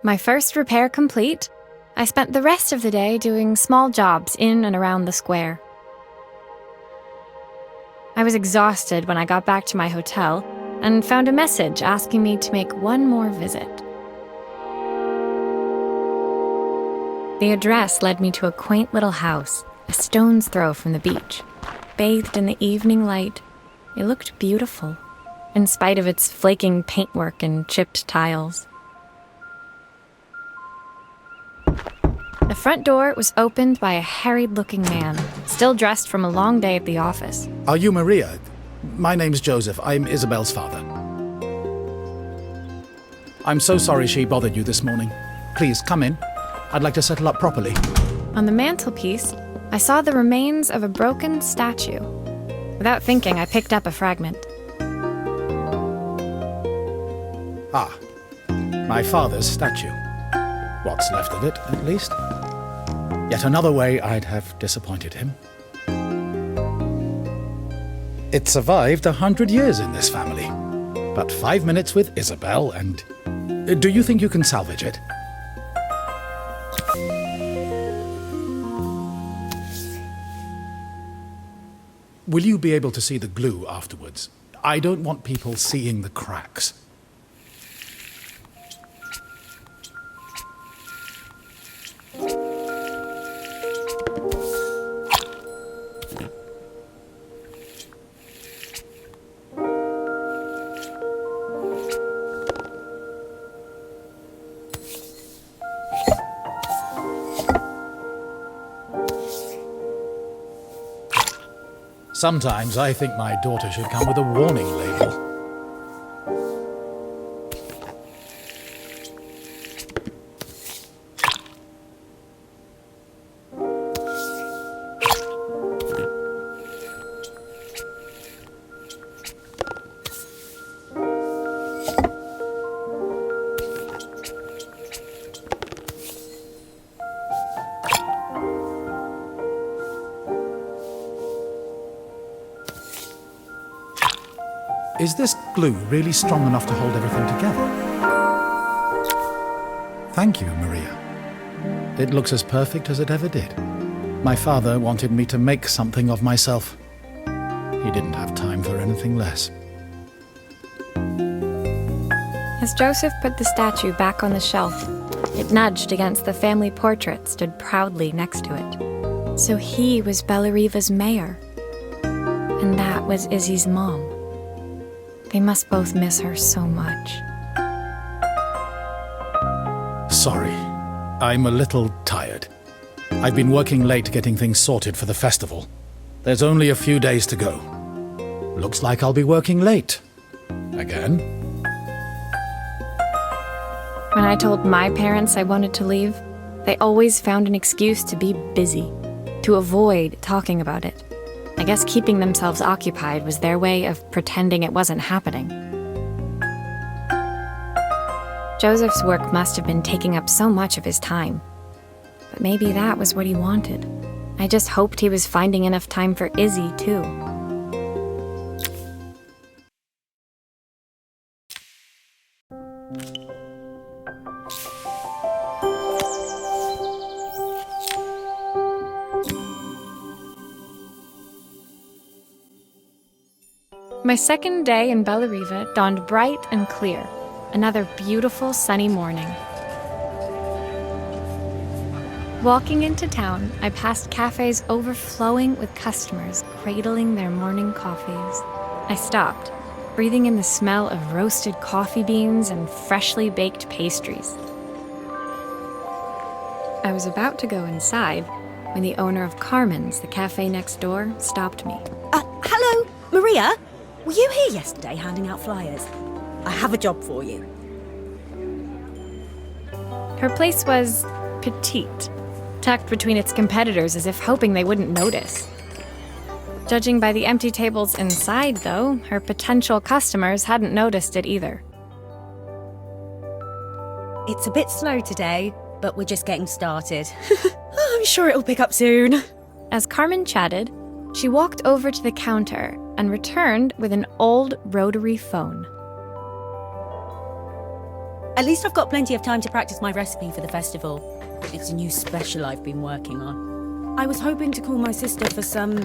My first repair complete, I spent the rest of the day doing small jobs in and around the square. I was exhausted when I got back to my hotel and found a message asking me to make one more visit. The address led me to a quaint little house, a stone's throw from the beach. Bathed in the evening light, it looked beautiful, in spite of its flaking paintwork and chipped tiles. The front door was opened by a harried-looking man, still dressed from a long day at the office. Are you Maria? My name's Joseph. I'm Isabel's father. I'm so sorry she bothered you this morning. Please, come in. I'd like to settle up properly. On the mantelpiece, I saw the remains of a broken statue. Without thinking, I picked up a fragment. Ah, my father's statue. What's left of it, at least. Yet another way I'd have disappointed him. It survived 100 years in this family. But 5 minutes with Isabel and... Do you think you can salvage it? Will you be able to see the glue afterwards? I don't want people seeing the cracks. Sometimes I think my daughter should come with a warning label. Is this glue really strong enough to hold everything together? Thank you, Maria. It looks as perfect as it ever did. My father wanted me to make something of myself. He didn't have time for anything less. As Joseph put the statue back on the shelf, it nudged against the family portrait stood proudly next to it. So he was Bellariva's mayor. And that was Izzy's mom. They must both miss her so much. Sorry, I'm a little tired. I've been working late getting things sorted for the festival. There's only a few days to go. Looks like I'll be working late. Again. When I told my parents I wanted to leave, they always found an excuse to be busy, to avoid talking about it. I guess keeping themselves occupied was their way of pretending it wasn't happening. Joseph's work must have been taking up so much of his time. But maybe that was what he wanted. I just hoped he was finding enough time for Izzy, too. My second day in Bellariva dawned bright and clear, another beautiful sunny morning. Walking into town, I passed cafes overflowing with customers cradling their morning coffees. I stopped, breathing in the smell of roasted coffee beans and freshly baked pastries. I was about to go inside when the owner of Carmen's, the cafe next door, stopped me. Hello, Maria? Were you here yesterday handing out flyers? I have a job for you. Her place was petite, tucked between its competitors as if hoping they wouldn't notice. Judging by the empty tables inside, though, her potential customers hadn't noticed it either. It's a bit slow today, but we're just getting started. I'm sure it'll pick up soon. As Carmen chatted, she walked over to the counter and returned with an old rotary phone. At least I've got plenty of time to practice my recipe for the festival. It's a new special I've been working on. I was hoping to call my sister for some,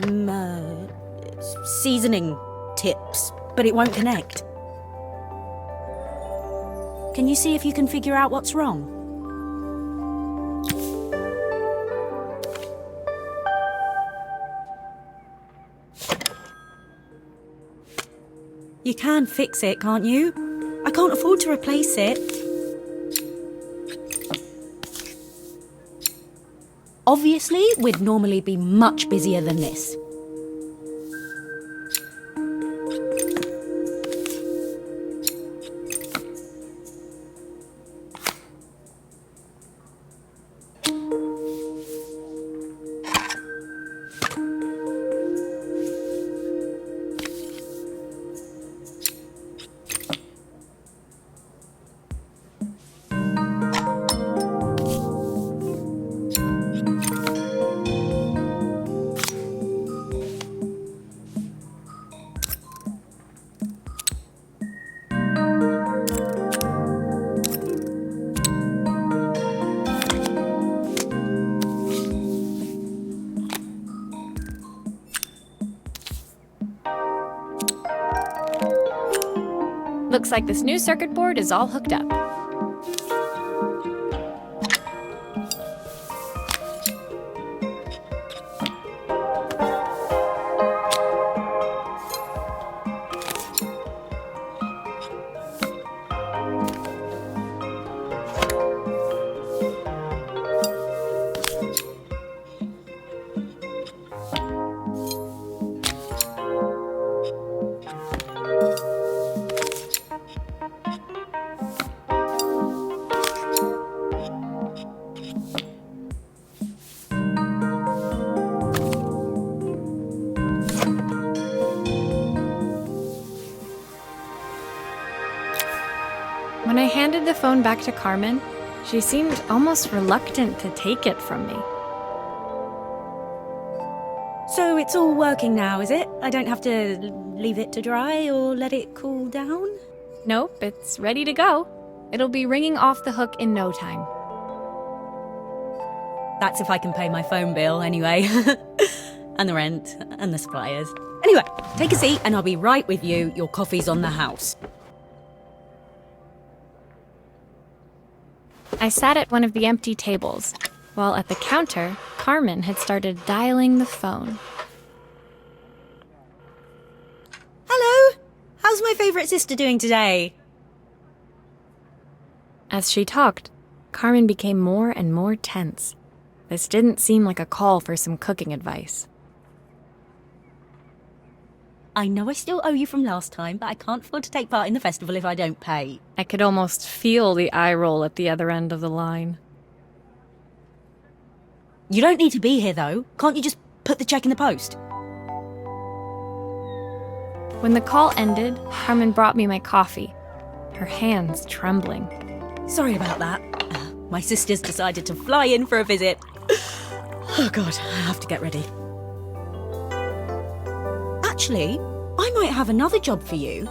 seasoning tips, but it won't connect. Can you see if you can figure out what's wrong? You can fix it, can't you? I can't afford to replace it. Obviously, we'd normally be much busier than this. Looks like this new circuit board is all hooked up. When I handed the phone back to Carmen, she seemed almost reluctant to take it from me. So it's all working now, is it? I don't have to leave it to dry or let it cool down? Nope, it's ready to go. It'll be ringing off the hook in no time. That's if I can pay my phone bill, anyway. And the rent, and the suppliers. Anyway, take a seat and I'll be right with you. Your coffee's on the house. I sat at one of the empty tables, while at the counter, Carmen had started dialing the phone. Hello? How's my favourite sister doing today? As she talked, Carmen became more and more tense. This didn't seem like a call for some cooking advice. I know I still owe you from last time, but I can't afford to take part in the festival if I don't pay. I could almost feel the eye roll at the other end of the line. You don't need to be here, though. Can't you just put the cheque in the post? When the call ended, Carmen brought me my coffee, her hands trembling. Sorry about that. My sister's decided to fly in for a visit. Oh, God, I have to get ready. Actually, I might have another job for you.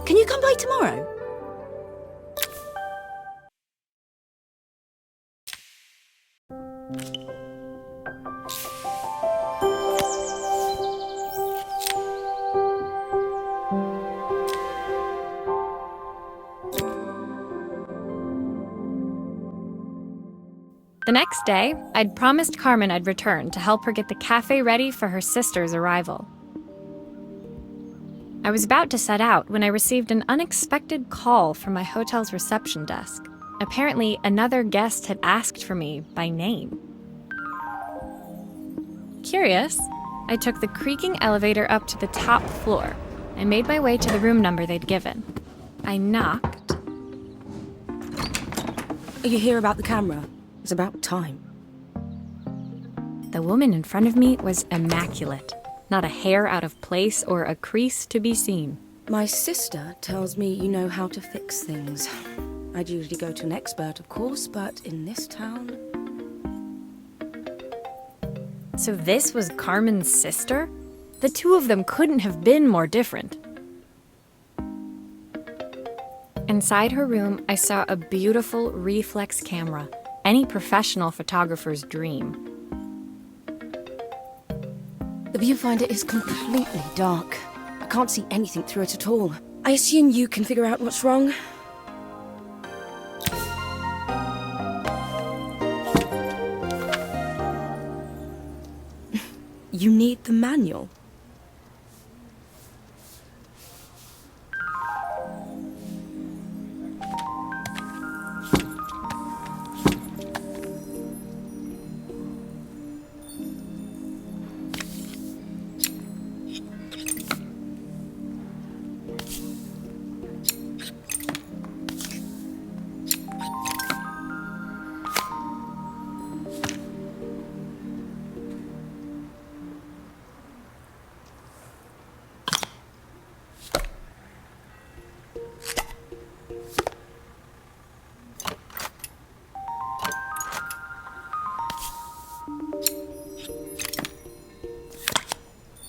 Can you come by tomorrow? The next day, I'd promised Carmen I'd return to help her get the cafe ready for her sister's arrival. I was about to set out when I received an unexpected call from my hotel's reception desk. Apparently, another guest had asked for me by name. Curious, I took the creaking elevator up to the top floor and made my way to the room number they'd given. I knocked. Are you here about the camera? It's about time. The woman in front of me was immaculate. Not a hair out of place or a crease to be seen. My sister tells me you know how to fix things. I'd usually go to an expert, of course, but in this town... So this was Carmen's sister? The two of them couldn't have been more different. Inside her room, I saw a beautiful reflex camera, any professional photographer's dream. The viewfinder is completely dark. I can't see anything through it at all. I assume you can figure out what's wrong? You need the manual.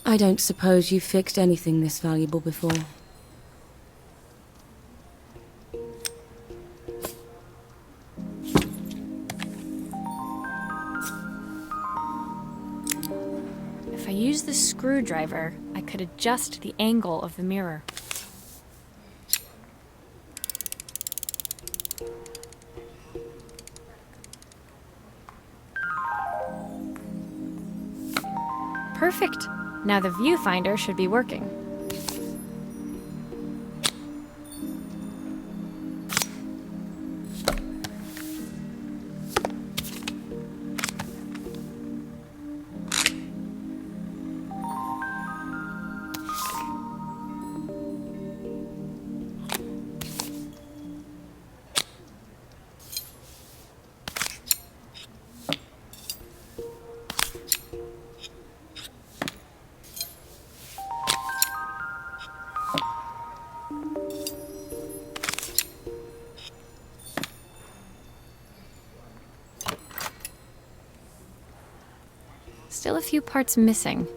I don't suppose you've fixed anything this valuable before. If I use the screwdriver, I could adjust the angle of the mirror. Perfect. Now the viewfinder should be working. Still a few parts missing.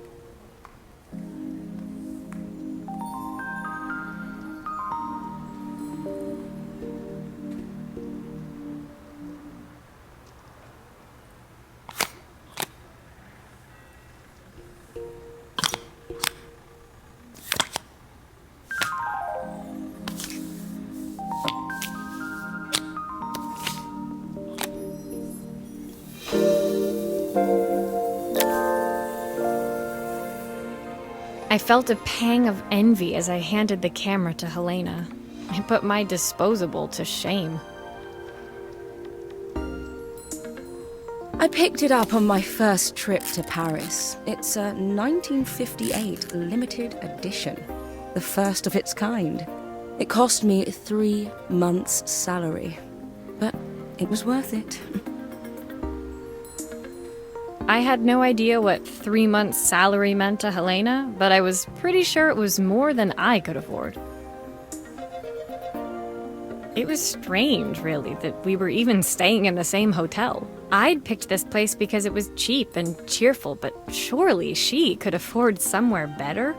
I felt a pang of envy as I handed the camera to Helena. I put my disposable to shame. I picked it up on my first trip to Paris. It's a 1958 limited edition, the first of its kind. It cost me 3 months' salary, but it was worth it. I had no idea what 3 months' salary meant to Helena, but I was pretty sure it was more than I could afford. It was strange, really, that we were even staying in the same hotel. I'd picked this place because it was cheap and cheerful, but surely she could afford somewhere better.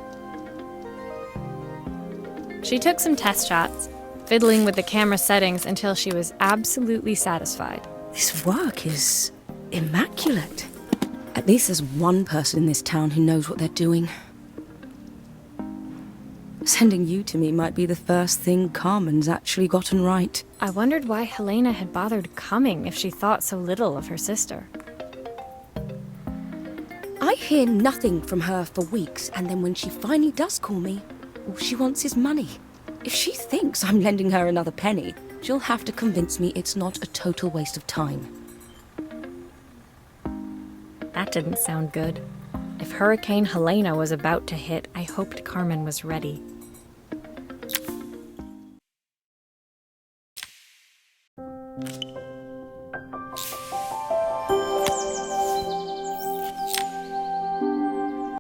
She took some test shots, fiddling with the camera settings until she was absolutely satisfied. This work is immaculate. At least there's one person in this town who knows what they're doing. Sending you to me might be the first thing Carmen's actually gotten right. I wondered why Helena had bothered coming if she thought so little of her sister. I hear nothing from her for weeks, and then when she finally does call me, all she wants is money. If she thinks I'm lending her another penny, she'll have to convince me it's not a total waste of time. That didn't sound good. If Hurricane Helena was about to hit, I hoped Carmen was ready.